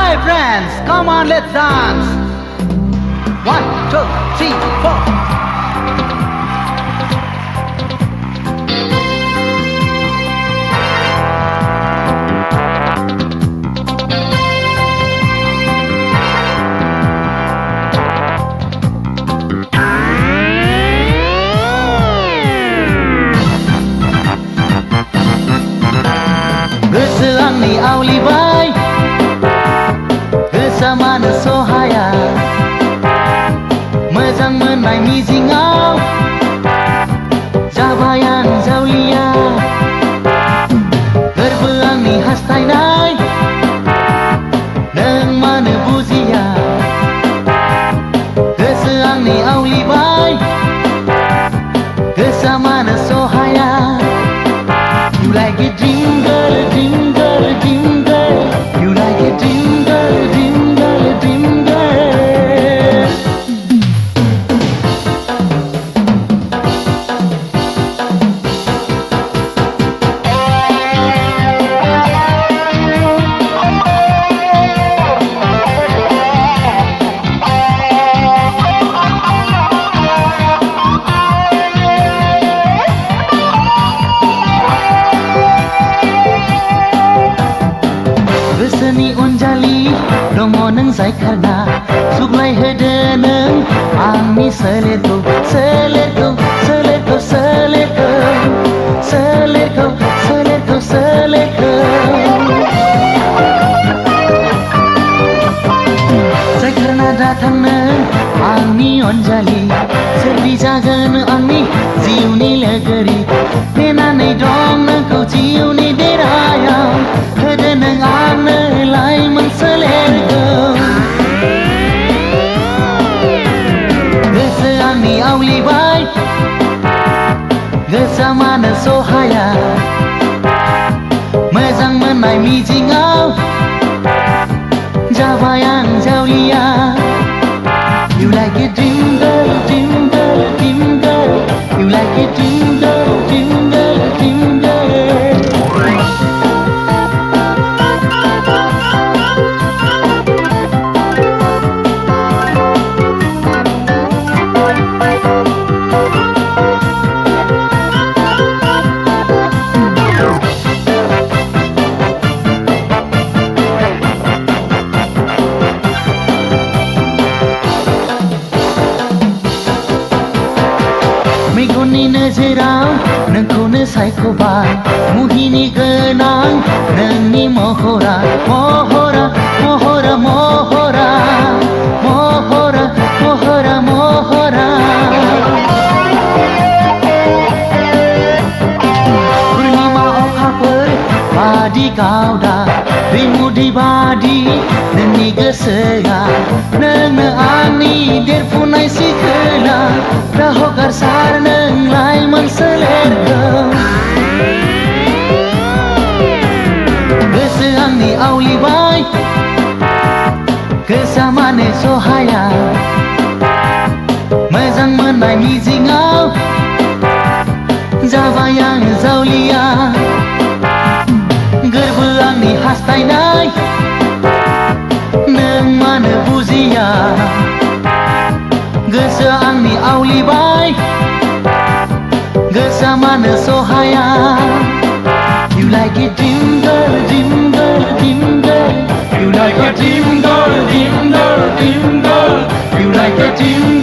Hi friends, come on, let's dance. 1, 2, 3, 4. Gwsw Angni Aolibai, Gwsw mana sohaya, Mojang moननाय मिजिङाव जाबाय आं जावलिया, गोरबो आंनि हास्थायनाय, नों मानो बुजिया, Gwsw Angni Aolibai, Gwsw mana sohaya. You like it jingle, jingle, jingle. You like it jingle, jingle, jingle. गोसोनि अनजालि दङ नों जायखारना सुग्लायहोदो नों आंनि सोलेरखौ सोलेरखौ सोलेरखौ सोलेरखौ सोलेरखौ सोलेरखौ सोलेरखौ जायखारना दाथां नों आंनि अनजालि सोरबि जागोन आंनि जिउनि लोगोरि नेनानै दं नोंखौ जिउनि देरायाव होदो नों आंनो लाइमोन सोलेरखौ Gwsw Angni Aolibai Gwsw मानो सहाया मोजां मोननाय मिजिङाव जाबाय आं जावलिया You like it jingle, jingle, jingle. You like it jingle, jingle, jingle. मेगननि नोजोराव नोंखौनो सायख'बाय मुहिनि गोनां नोंनि महरा महरा महरा महरा महरा महरा महरा पुर्णिमा अखाफोर बादि गावदा दैमुदै बादि नोंनि गोसोआ नोंनो आंनि देरफुनाय सिखोला हगारसार नों लाइमोन सोलेरखौ Gwsw Angni Aolibai Gwsw मानो सहाया मोजां मोननाय मिजिङाव जाबाय आं जावलिया गोरबो आंनि हास्थायनाय नों मानो बुजिया Gwsw Angni Aolibai Gwsw मानो सहाया You like it jingle, jingle, jingle. You like it jingle, jingle, jingle. You like it jingle